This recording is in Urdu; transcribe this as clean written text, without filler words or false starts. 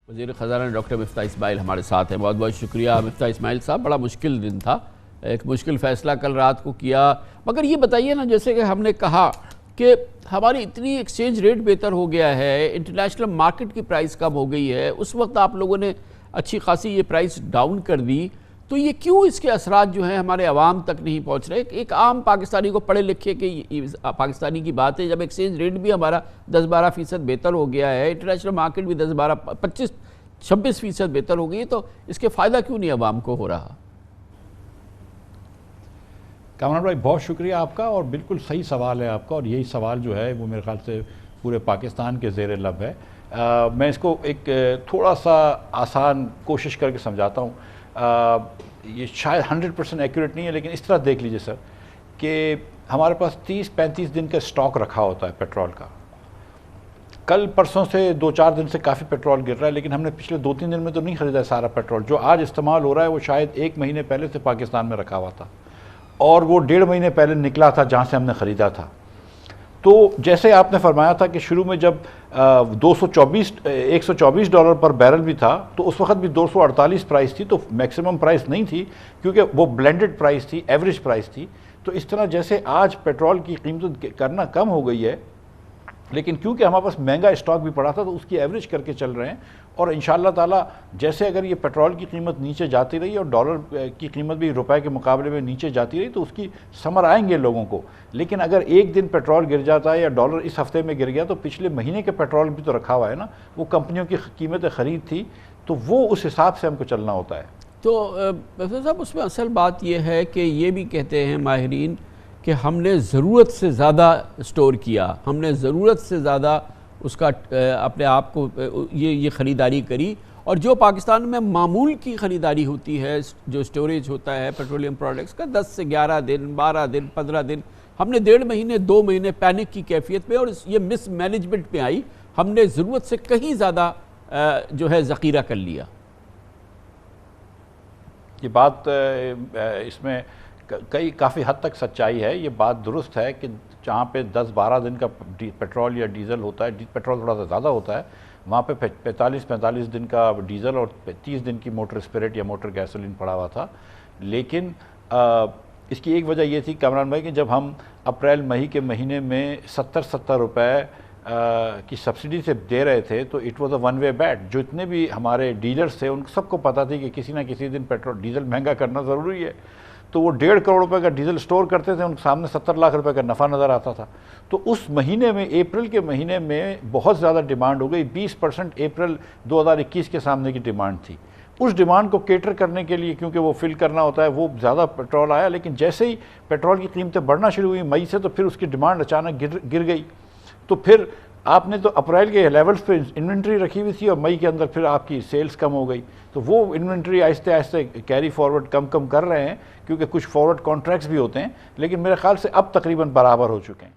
وزیر خزانہ ڈاکٹر مفتاح اسماعیل ہمارے ساتھ ہیں. بہت بہت شکریہ مفتاح اسماعیل صاحب. بڑا مشکل دن تھا, ایک مشکل فیصلہ کل رات کو کیا, مگر یہ بتائیے نا, جیسے کہ ہم نے کہا کہ ہماری اتنی ایکسچینج ریٹ بہتر ہو گیا ہے, انٹرنیشنل مارکیٹ کی پرائس کم ہو گئی ہے, اس وقت آپ لوگوں نے اچھی خاصی یہ پرائس ڈاؤن کر دی, تو یہ کیوں اس کے اثرات جو ہیں ہمارے عوام تک نہیں پہنچ رہے؟ ایک عام پاکستانی کو پڑھے لکھے کہ پاکستانی کی بات ہے, جب ایکسچینج ریٹ بھی ہمارا 10-12% بہتر ہو گیا ہے, انٹرنیشنل مارکیٹ بھی 10-12-25-26% بہتر ہو گئی ہے, تو اس کے فائدہ کیوں نہیں عوام کو ہو رہا؟ کامران بھائی بہت شکریہ آپ کا, اور بالکل صحیح سوال ہے آپ کا, اور یہی سوال جو ہے وہ میرے خیال سے پورے پاکستان کے زیر لب ہے. میں اس کو ایک تھوڑا سا آسان کوشش کر کے سمجھاتا ہوں. یہ شاید 100% ایکوریٹ نہیں ہے, لیکن اس طرح دیکھ لیجئے سر کہ ہمارے پاس 30-35 دن کا سٹاک رکھا ہوتا ہے پیٹرول کا. کل پرسوں سے 2-4 دن سے کافی پیٹرول گر رہا ہے, لیکن ہم نے پچھلے 2-3 دن میں تو نہیں خریدا سارا پیٹرول. جو آج استعمال ہو رہا ہے وہ شاید 1 مہینے پہلے سے پاکستان میں رکھا ہوا تھا, اور وہ 1.5 مہینے پہلے نکلا تھا جہاں سے ہم نے خریدا تھا. تو جیسے آپ نے فرمایا تھا کہ شروع میں جب $124 پر بیرل بھی تھا, تو اس وقت بھی 248 پرائس تھی, تو میکسیمم پرائس نہیں تھی کیونکہ وہ بلینڈڈ پرائس تھی, ایوریج پرائس تھی. تو اس طرح جیسے آج پیٹرول کی قیمت کرنا کم ہو گئی ہے, لیکن کیونکہ ہمارے پاس مہنگا اسٹاک بھی پڑا تھا, تو اس کی ایوریج کر کے چل رہے ہیں. اور انشاءاللہ تعالیٰ جیسے اگر یہ پیٹرول کی قیمت نیچے جاتی رہی اور ڈالر کی قیمت بھی روپے کے مقابلے میں نیچے جاتی رہی, تو اس کی ثمر آئیں گے لوگوں کو. لیکن اگر ایک دن پیٹرول گر جاتا ہے یا ڈالر اس ہفتے میں گر گیا, تو پچھلے مہینے کے پیٹرول بھی تو رکھا ہوا ہے نا, وہ کمپنیوں کی قیمت خرید تھی, تو وہ اس حساب سے ہم کو چلنا ہوتا ہے. تو مفتاح صاحب اس میں اصل بات یہ ہے کہ یہ بھی کہتے ہیں ماہرین کہ ہم نے ضرورت سے زیادہ سٹور کیا, ہم نے ضرورت سے زیادہ اس کا اپنے آپ کو یہ خریداری کری, اور جو پاکستان میں معمول کی خریداری ہوتی ہے, جو سٹوریج ہوتا ہے پیٹرولیم پروڈکٹس کا 10 سے 11 دن 12 دن 15 دن, ہم نے 1.5 مہینے 2 مہینے پینک کی کیفیت میں, اور یہ مس مینجمنٹ پہ آئی, ہم نے ضرورت سے کہیں زیادہ جو ہے ذخیرہ کر لیا. یہ بات اس میں کافی حد تک سچائی ہے. یہ بات درست ہے کہ جہاں پہ 10-12 دن کا پیٹرول یا ڈیزل ہوتا ہے, پیٹرول تھوڑا سا زیادہ ہوتا ہے, وہاں پہ 45 دن کا ڈیزل اور 30 دن کی موٹر اسپرٹ یا موٹر گیسولین پڑا ہوا تھا. لیکن اس کی ایک وجہ یہ تھی کامران بھائی کہ جب ہم اپریل مئی کے مہینے میں 70 روپے کی سبسڈی سے دے رہے تھے, تو it was a one way bet. جو اتنے بھی ہمارے ڈیلرز تھے ان سب کو پتہ تھی کہ کسی نہ کسی دن پیٹرول ڈیزل مہنگا کرنا ضروری ہے, تو وہ 1.5 کروڑ روپے کا ڈیزل سٹور کرتے تھے, ان کے سامنے 70 لاکھ روپے کا نفع نظر آتا تھا. تو اس مہینے میں, اپریل کے مہینے میں بہت زیادہ ڈیمانڈ ہو گئی. 20% اپریل 2021 کے سامنے کی ڈیمانڈ تھی. اس ڈیمانڈ کو کیٹر کرنے کے لیے, کیونکہ وہ فل کرنا ہوتا ہے, وہ زیادہ پیٹرول آیا. لیکن جیسے ہی پیٹرول کی قیمتیں بڑھنا شروع ہوئی مئی سے, تو پھر اس کی ڈیمانڈ اچانک گر گئی. تو پھر آپ نے تو اپریل کے لیولز پہ انوینٹری رکھی ہوئی تھی, اور مئی کے اندر پھر آپ کی سیلز کم ہو گئی. تو وہ انوینٹری آہستہ آہستہ کیری فارورڈ کم کر رہے ہیں, کیونکہ کچھ فارورڈ کانٹریکٹس بھی ہوتے ہیں, لیکن میرے خیال سے اب تقریباً برابر ہو چکے ہیں.